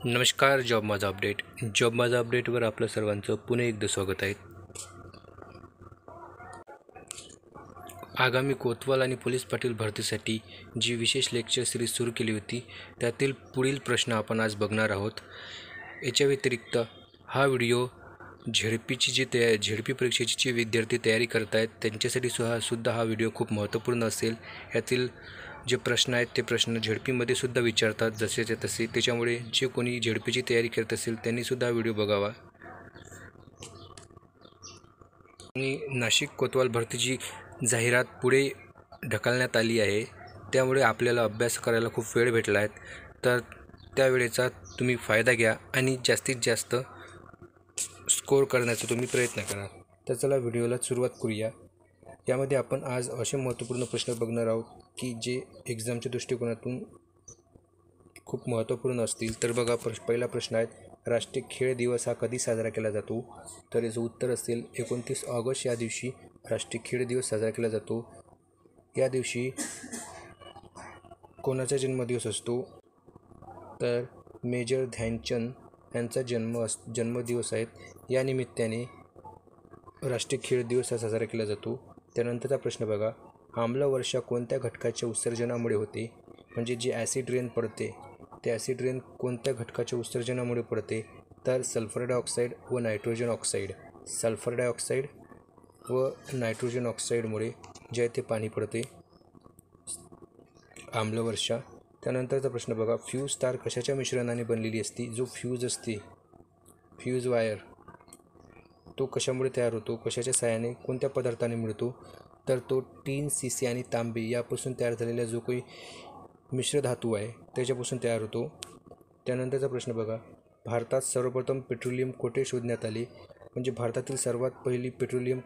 नमस्कार. जॉब माझा अपडेटवर आपलं सर्वांचं पुन्हा एकदा स्वागत आहे. आगामी कोतवाल आणि पोलीस पाटील भरतीसाठी जी विशेष लेक्चर सिरीज सुरू केली होती त्यातील पुढील प्रश्न आपण आज बघणार आहोत. याच्या व्यतिरिक्त हा व्हिडिओ झेडपी परीक्षेची जे विद्यार्थी तयारी करत आहेत त्यांच्यासाठी सुद्धा हा व्हिडिओ खूप महत्त्वपूर्ण असेल. यातील जे प्रश्न आहेत ते प्रश्न झेडपीमध्ये सुद्धा विचारतात जसेच्या तसे. त्याच्यामुळे जे कोणी झेडपीची तयारी करत असेल त्यांनीसुद्धा हा व्हिडिओ बघावा. आणि नाशिक कोतवाल भरतीची जाहिरात पुढे ढकलण्यात आली आहे, त्यामुळे आपल्याला अभ्यास करायला खूप वेळ भेटला आहे. तर त्या वेळेचा तुम्ही फायदा घ्या आणि जास्तीत जास्त स्कोर करण्याचा तुम्ही प्रयत्न करा. तर चला व्हिडिओला सुरुवात करूया. यामध्ये आपण आज असे महत्त्वपूर्ण प्रश्न बघणार आहोत की जे एक्झामच्या दृष्टिकोनातून खूप महत्त्वपूर्ण असतील. तर बघा, पहिला प्रश्न आहे, राष्ट्रीय खेळ दिवस हा कधी साजरा केला जातो? तर याचं उत्तर असेल 29 ऑगस्ट या दिवशी राष्ट्रीय खेळ दिवस साजरा केला जातो. या दिवशी कोणाचा जन्मदिवस असतो? तर मेजर ध्यानचंद यांचा जन्मदिवस आहे. या निमित्ताने राष्ट्रीय खेळ दिवस हा साजरा केला जातो. त्यानंतरचा प्रश्न बघा, आम्लवर्षा कोणत्या घटकाच्या उत्सर्जनामुळे होते? म्हणजे जे ॲसिड रेन पडते ते ॲसिड रेन कोणत्या घटकाच्या उत्सर्जनामुळे पडते? तर सल्फर डायऑक्साईड व नायट्रोजन ऑक्साईड. सल्फर डायऑक्साईड व नायट्रोजन ऑक्साईडमुळे जे ते पाणी पडते आम्लवर्षा. त्यानंतरचा प्रश्न बघा, फ्यूज तार कशाच्या मिश्रणाने बनलेली असते? जो फ्यूज असते, फ्यूज वायर, तो कशामुळे तयार होतो? कशाच्या साहाय्याने, कोणत्या पदार्थाने मिळतो? तर तो टीन, सीसी आणि तांबे यापासून तयार झालेला जो काही मिश्र धातू आहे त्याच्यापासून तयार होतो. त्यानंतरचा प्रश्न बघा, भारतात सर्वप्रथम पेट्रोलियम कोठे शोधण्यात आले? म्हणजे भारतातील सर्वात पहिली पेट्रोलियम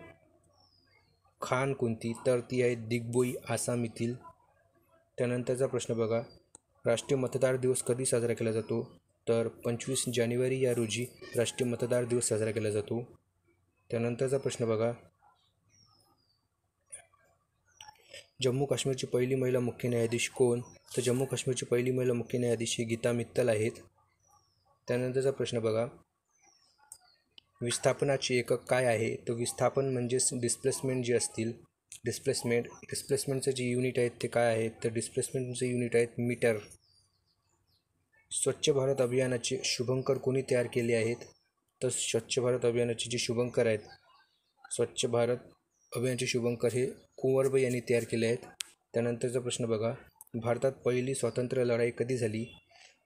खाण कोणती? तर ती आहे दिग्बोई, आसाम येथील. त्यानंतरचा प्रश्न बघा, राष्ट्रीय मतदार दिवस कधी साजरा केला जातो? तर 25 जानेवारी या रोजी राष्ट्रीय मतदार दिवस साजरा केला जातो. त्यानंतरचा प्रश्न बघा, जम्मू काश्मीरची पहिली महिला मुख्य न्यायाधीश कोण? तर जम्मू काश्मीरची पहिली महिला मुख्य न्यायाधीश ही गीता मित्तल आहेत. त्यानंतरचा प्रश्न बघा, विस्थापनाचे एकक काय आहे? तर विस्थापन म्हणजेच डिस्प्लेसमेंट जे असतील, डिस्प्लेसमेंटचं जे युनिट आहेत ते काय आहेत? तर डिस्प्लेसमेंटचे युनिट आहेत मीटर. स्वच्छ भारत अभियानाचे शुभंकर कोणी तयार केले आहेत? तर स्वच्छ भारत अभियानाचे जे शुभंकर आहेत, स्वच्छ भारत अभियानाचे शुभंकर हे कुंवरबाई यांनी तयार केले आहेत. त्यानंतरचा प्रश्न बघा, भारतात पहिली स्वातंत्र्य लढाई कधी झाली?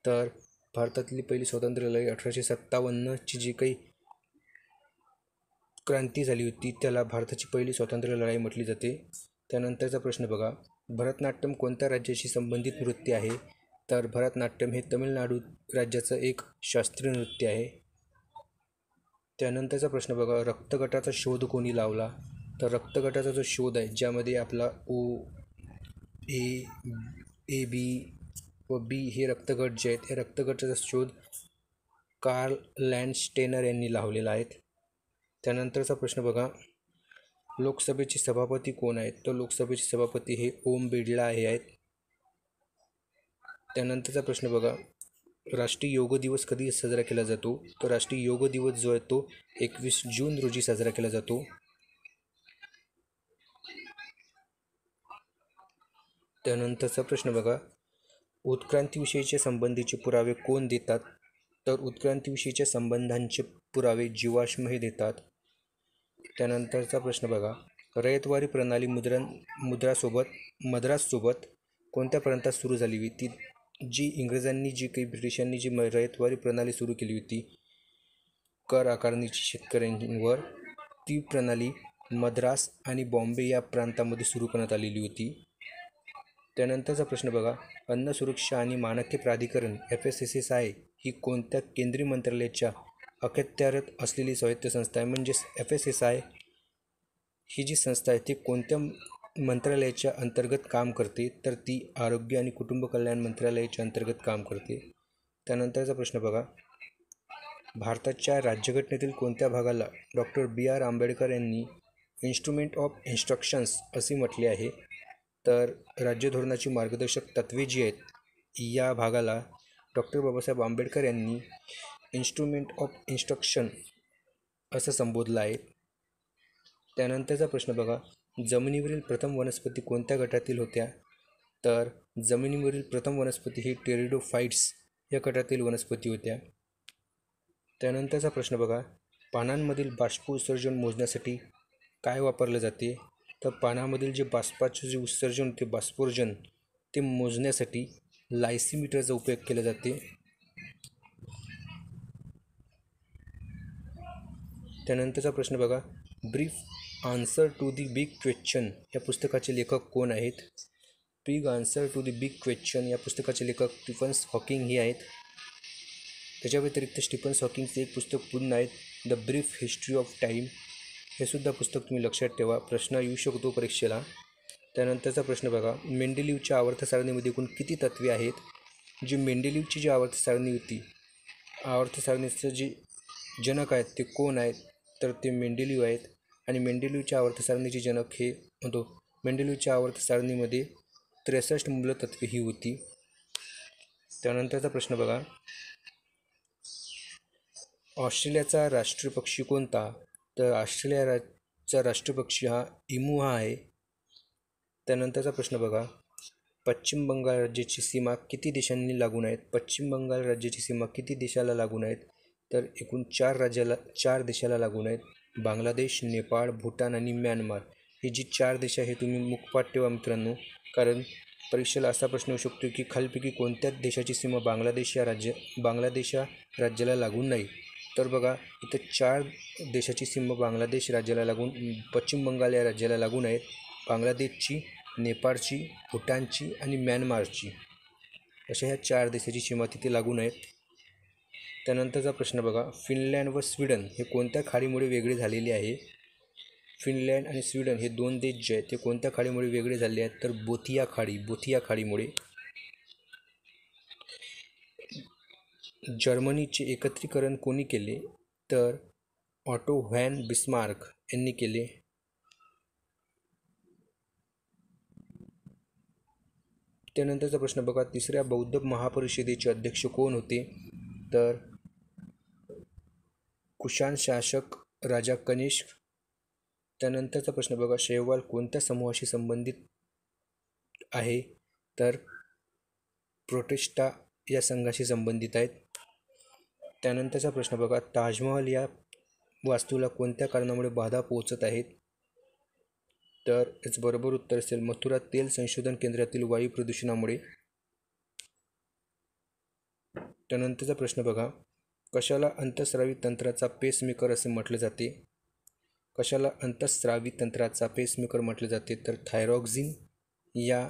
तर भारतातली पहिली स्वातंत्र्य लढाई 1857ची जी काही क्रांती झाली होती त्याला भारताची पहिली स्वातंत्र्य लढाई म्हटली जाते. त्यानंतरचा प्रश्न बघा, भरतनाट्यम कोणत्या राज्याशी संबंधित नृत्य आहे? तर भरतनाट्यम हे तमिळनाडू राज्याचं एक शास्त्रीय नृत्य आहे. त्यानंतरचा प्रश्न बघा, रक्तगटाचा शोध कोणी लावला? तर रक्तगटाचा जो शोध आहे ज्यामध्ये आपला ओ, ए बी व बी हे रक्तगट जे आहेत, या रक्तगटाचा शोध कार्ल लँडस्टेनर यांनी लावलेला आहे. त्यानंतरचा प्रश्न बघा, लोकसभेचे सभापती कोण आहेत? तर लोकसभेचे सभापती हे ओम बिर्ला हे आहेत. त्यानंतरचा प्रश्न बघा, राष्ट्रीय योग दिवस कधी साजरा केला जातो? तर राष्ट्रीय योग दिवस जो आहे तो 21 जून रोजी साजरा केला जातो. त्यानंतरचा प्रश्न बघा, उत्क्रांतीविषयीचे संबंधीचे पुरावे कोण देतात? तर उत्क्रांतीविषयीच्या संबंधांचे पुरावे जीवाश्म हे देतात. त्यानंतरचा प्रश्न बघा, रयतवारी प्रणाली मद्राससोबत कोणत्या प्रांतात सुरू झाली होती? जी इंग्रजांनी ब्रिटिशांनी जी रयतवारी प्रणाली सुरू केली होती कर आकारणीची शेतकऱ्यांवर, ती प्रणाली मद्रास आणि बॉम्बे या प्रांतामध्ये सुरू करण्यात आलेली होती. त्यानंतरचा प्रश्न बघा, अन्न सुरक्षा आणि मानके प्राधिकरण FSSAI ही कोणत्या केंद्रीय मंत्रालयाच्या अखत्यारीत असलेली स्वायत्त संस्था आहे? म्हणजेच FSSAI ही जी संस्था आहे ती कोणत्या मंत्रालयाच्या अंतर्गत काम करते? तर ती आरोग्य आणि कुटुंब कल्याण मंत्रालयाच्या अंतर्गत काम करते. त्यानंतरचा प्रश्न बघा, भारताच्या राज्यघटनेतील कोणत्या भागाला डॉक्टर BR आंबेडकर यांनी इन्स्ट्रुमेंट ऑफ इन्स्ट्रक्शन्स असे म्हटले आहे? तर राज्य धोरणाची मार्गदर्शक तत्त्वे जी आहेत या भागाला डॉक्टर बाबासाहेब आंबेडकर यांनी इन्स्ट्रुमेंट ऑफ इन्स्ट्रक्शन असं संबोधलं आहे. त्यानंतरचा प्रश्न बघा, जमिनीवरील प्रथम वनस्पती कोणत्या गटातील होत्या? तर जमिनीवरील प्रथम वनस्पती ही टेरिडोफाइट्स या गटातील वनस्पती होत्या. त्यानंतरचा प्रश्न बघा, पानांमधील बाष्प उत्सर्जन मोजण्यासाठी काय वापरले जाते? तर पानामधील जे बाष्पाचे जे उत्सर्जन ते बाष्पोर्जन ते मोजण्यासाठी लायसीमीटरचा उपयोग केला जाते. त्यानंतरचा प्रश्न बघा, brief answer to the big question या पुस्तकाचे लेखक कोण आहेत? Big answer to the big question या पुस्तकाचे लेखक स्टीफन हॉकिंग हे आहेत. त्याच्या व्यतिरिक्त स्टीफन हॉकिंगचे एक पुस्तक पुन्हा आहेत, the brief history of time. हे सुद्धा पुस्तक तुम्ही लक्षात ठेवा, प्रश्न येऊ शकतो परीक्षेला. त्यानंतरचा प्रश्न बघा, मेंडेलिव्हच्या आवर्त सारणीमध्ये एकूण किती तत्वे आहेत? जी मेंडेलिव्हची जी आवर्त सारणी होती, आवर्त सारणीचं जे जनक आहेत ते कोण आहेत? तर ते मेंडेलिव्ह आहेत. आणि मेंडेलिव्हच्या आवर्त सारणीचे जनक हे म्हणतो, मेंडेलिव्हच्या आवर्त सारणीमध्ये 63 मूलतत्वे ही होती. त्यानंतरचा प्रश्न बघा, ऑस्ट्रेलियाचा राष्ट्रीय पक्षी कोणता? तर ऑस्ट्रेलियाचा राष्ट्रीय पक्षी हा इमू हा आहे. त्यानंतरचा प्रश्न बघा, पश्चिम बंगाल राज्याची सीमा किती देशांनी लागून आहेत? पश्चिम बंगाल राज्याची सीमा किती देशाला लागून आहेत? तर एकूण 4 देशाला लागून आहेत, बांगलादेश, नेपाळ, भूटान आणि म्यानमार. ही जी 4 देश आहे तुम्ही मुखपाठ ठेवा मित्रांनो, कारण परीक्षेला असा प्रश्न येऊ शकतो की खालीलपैकी कोणत्या देशाची सीमा बांगलादेश या राज्याला लागून नाही? तर बघा, इथं 4 देशाची सीमा बांगलादेश राज्याला लागून, पश्चिम बंगाल या राज्याला लागून आहेत, बांगलादेशची, नेपाळची, भूटानची आणि म्यानमारची. अशा ह्या 4 देशाची सीमा तिथे लागून आहेत. त्यानंतरचा प्रश्न बघा, फिनलँड व स्वीडन हे कोणत्या खाडीमुळे वेगळे झालेले आहे? फिनलँड आणि स्वीडन हे 2 देश जे आहेत ते कोणत्या खाडीमुळे वेगळे झाले आहेत? तर बोथिया खाडीमुळे. जर्मनीचे एकत्रीकरण कोणी केले? तर ऑटो व्हॅन बिस्मार्क यांनी केले. त्यानंतरचा प्रश्न बघा, तिसऱ्या बौद्ध महापरिषदेचे अध्यक्ष कोण होते? तर कुशाण शासक राजा कनिष्क. त्यानंतरचा प्रश्न बघा, शैवाल कोणत्या समूहाशी संबंधित आहे? तर प्रोटिस्टा या संघाशी संबंधित आहेत. त्यानंतरचा प्रश्न बघा, ताजमहल या वास्तूला कोणत्या कारणामुळे बाधा पोहोचत आहेत? तर याचं बरोबर उत्तर असेल मथुरा तेल संशोधन केंद्रातील वायू प्रदूषणामुळे. त्यानंतरचा प्रश्न बघा, कशाला अंतःस्रावी तंत्राचा पेसमेकर असे म्हटले जाते? कशाला अंतःस्रावी तंत्राचा पेसमेकर म्हटले जाते? तर थायरॉक्सिन या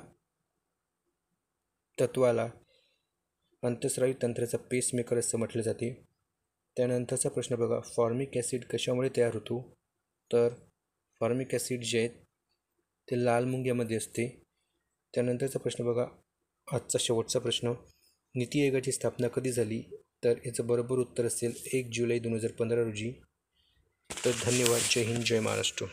तत्वाला अंतःस्रावी तंत्राचा पेसमेकर असं म्हटले जाते. त्यानंतरचा प्रश्न बघा, फॉर्मिक ॲसिड कशामुळे तयार होतो? तर फॉर्मिक ॲसिड जे आहेत ते लाल मुंग्यामध्ये असते. त्यानंतरचा प्रश्न बघा, आजचा शेवटचा प्रश्न, नीती आयोगाची स्थापना कधी झाली? तर याचं बरोबर उत्तर असेल 1 जुलै 2015 रोजी. तर धन्यवाद. जय हिंद, जय महाराष्ट्र.